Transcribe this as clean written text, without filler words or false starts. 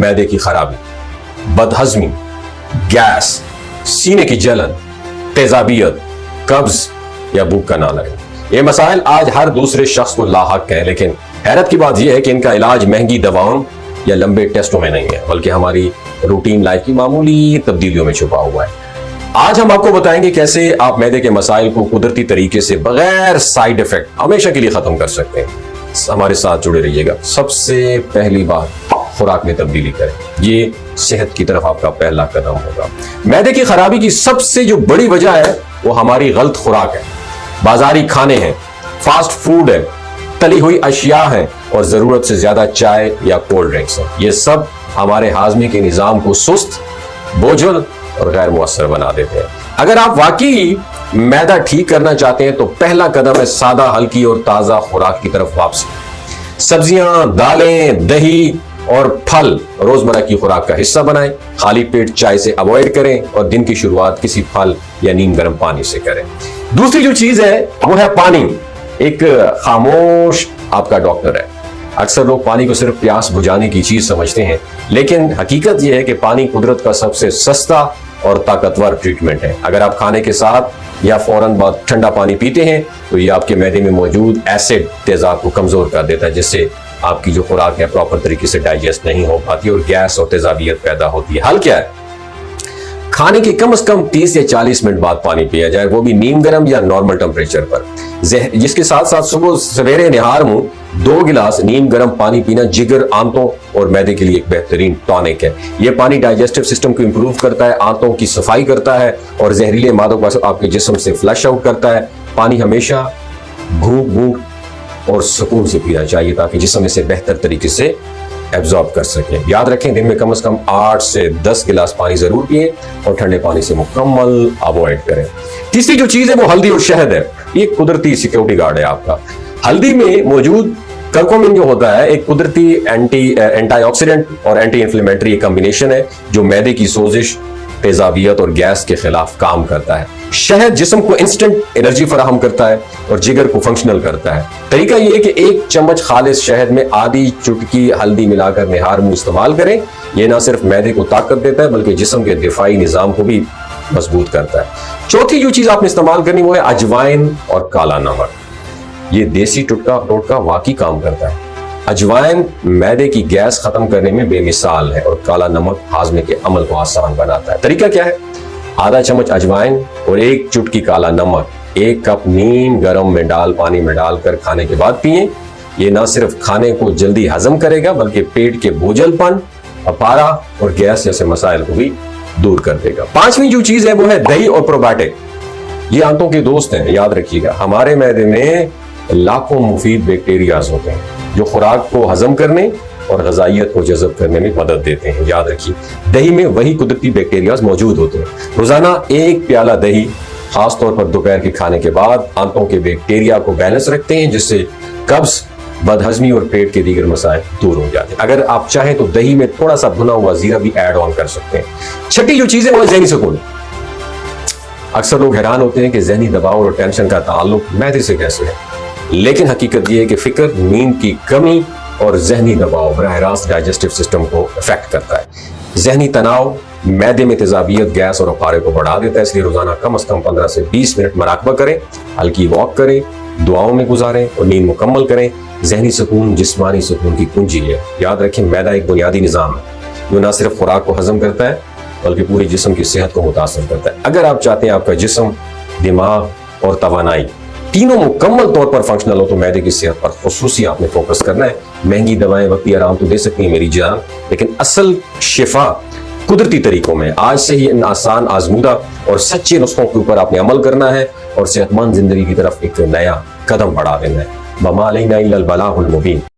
मैदे की खराबी, बदहजमी, गैस, सीने की जलन, तेजाबियत, कब्ज या भूख का ना लगना, ये मसाइल आज हर दूसरे शख्स को लाहक है। लेकिन हैरत की बात यह है कि इनका इलाज महंगी दवाओं या लंबे टेस्टों में नहीं है, बल्कि हमारी रूटीन लाइफ की मामूली तब्दीलियों में छुपा हुआ है। आज हम आपको बताएंगे कैसे आप मैदे के मसाइल को कुदरती तरीके से बगैर साइड इफेक्ट हमेशा के लिए खत्म कर सकते हैं। हमारे साथ जुड़े रहिएगा। सबसे पहली बात, खुराक में तब्दीली करें। ये सेहत की तरफ आपका पहला कदम होगा। मैदे की खराबी की सबसे जो बड़ी वजह है वो हमारी गलत खुराक है। बाजारी खाने हैं, फास्ट फूड है, तली हुई अशिया है और जरूरत से ज्यादा चाय या कोल्ड ड्रिंक्स है। ये सब हमारे हाजमे के निजाम को सुस्त, बोझल और गैर मुअस्सर बना देते हैं। अगर आप वाकई मैदा ठीक करना चाहते हैं तो पहला कदम है सादा, हल्की और ताजा खुराक की तरफ वापसी। सब्जियां, दालें, दही और फल रोजमर्रा की खुराक का हिस्सा बनाएं। खाली पेट चाय से अवॉइड करें और दिन की शुरुआत किसी फल या नीम गर्म पानी से करें। दूसरी जो चीज है वो है पानी। एक खामोश आपका डॉक्टर है। अक्सर लोग पानी को सिर्फ प्यास बुझाने की चीज समझते हैं, लेकिन हकीकत यह है कि पानी कुदरत का सबसे सस्ता और ताकतवर ट्रीटमेंट है। अगर आप खाने के साथ या फौरन बाद ठंडा पानी पीते हैं तो ये आपके मैदे में मौजूद एसिड तेजाब को कमजोर कर देता है, जिससे आपकी जो खुराक है प्रॉपर तरीके से डाइजेस्ट नहीं हो पाती और गैस और तेजाबियत पैदा होती है। हल क्या है? खाने के कम से कम 30 या 40 मिनट बाद पानी पिया जाए, वो भी नीम गर्म या नॉर्मल टेम्परेचर पर। जिसके साथ साथ सुबह सवेरे निहार मुंह 2 गिलास नीम गर्म पानी पीना जिगर, आंतों और मैदे के लिए एक बेहतरीन टॉनिक है। यह पानी डाइजेस्टिव सिस्टम को इंप्रूव करता है, आंतों की सफाई करता है और जहरीले मादों को आपके जिस्म से फ्लश आउट करता है। पानी हमेशा भूख और सुकून से पीना चाहिए ताकि जिस्म इसे बेहतर तरीके से एब्जॉर्ब कर सके। याद रखें, दिन में कम से कम 8 से 10 गिलास पानी जरूर पिए और ठंडे पानी से मुकम्मल अवॉइड करें। तीसरी जो चीज है वो हल्दी और शहद है। ये कुदरती सिक्योरिटी गार्ड है आपका। हल्दी में मौजूद कर्कुमिन जो होता है एक कुदरती एंटीऑक्सीडेंट और एंटी इंफ्लेमेटरी कॉम्बिनेशन है जो मैदे की सोजिश, तेजाबियत और गैस के खिलाफ काम करता है। शहद जिस्म को इंस्टेंट एनर्जी फराहम करता है और जिगर को फंक्शनल करता है। तरीका यह है कि 1 चम्मच खालिस शहद में आधी चुटकी हल्दी मिलाकर निहार मुंह इस्तेमाल करें। यह ना सिर्फ मैदे को ताकत देता है बल्कि जिस्म के दिफाई निजाम को भी मजबूत करता है। चौथी जो चीज आपने इस्तेमाल करनी वो है अजवाइन और काला नमक। ये देसी टोटका वाकई काम करता है। अजवाइन मैदे की गैस खत्म करने में बेमिसाल है और काला नमक हाजमे के अमल को आसान बनाता है। तरीका क्या है? आधा चम्मच अजवाइन और 1 चुटकी काला नमक 1 कप नीम गर्म पानी में डालकर खाने के बाद पिएं। ये ना सिर्फ खाने को जल्दी हजम करेगा बल्कि पेट के बोझलपन, अपारा और गैस जैसे मसाइल को भी दूर कर देगा। 5वीं जो चीज है वो है दही और प्रोबायोटिक। ये आंतों के दोस्त हैं, याद रखिएगा। हमारे मैदे में लाखों मुफीद बैक्टीरियाज होते हैं जो खुराक को हजम करने और ग़िज़ाइयत को जज़ब करने में मदद देते हैं। याद रखिए, दही में वही कुदरती बैक्टीरियाज मौजूद होते हैं। रोजाना 1 प्याला दही खासतौर पर दोपहर के खाने के बाद आंतों के बैक्टीरिया को बैलेंस रखते हैं, जिससे कब्ज, बदहजमी और पेट के दीगर मसाइल दूर हो जाते हैं। अगर आप चाहें तो दही में थोड़ा सा भुना हुआ जीरा भी ऐड ऑन कर सकते हैं। 6ठी जो चीज है वो ज़हनी सुकून। अक्सर लोग हैरान होते हैं कि ज़हनी दबाव और टेंशन का ताल्लुक मैदे से कैसे है, लेकिन हकीकत यह है कि फिक्र, नींद की कमी और ज़हनी दबाव बराह रास्त डाइजेस्टिव सिस्टम को अफेक्ट करता है। ज़हनी तनाव मैदे में तेजाबियत, गैस और अपारे को बढ़ा देता है। इसलिए रोजाना कम से कम 15 से 20 मिनट मराकबा करें, हल्की वॉक करें, दुआओं में गुजारें और नींद मुकम्मल करें। ज़हनी सुकून जिस्मानी सुकून की कुंजी है। याद रखें, मैदा एक बुनियादी निज़ाम है जो न सिर्फ खुराक को हजम करता है बल्कि पूरी जिस्म की सेहत को मुतासर करता है। अगर आप चाहते हैं आपका जिस्म, दिमाग और तवानाई तीनों मुकम्मल तौर पर फंक्शनल हो तो मैदे की सेहत पर खुसूसी आपने फोकस करना है। महंगी दवाएं वक्ती आराम तो दे सकती हैं मेरी जान, लेकिन असल शिफा कुदरती तरीकों में। आज से ही इन आसान, आजमूदा और सच्चे नुस्खों के ऊपर आपने अमल करना है और सेहतमंद जिंदगी की तरफ एक नया कदम बढ़ा देना है। बमा अलैना इल्लल बलागुल मुबीन।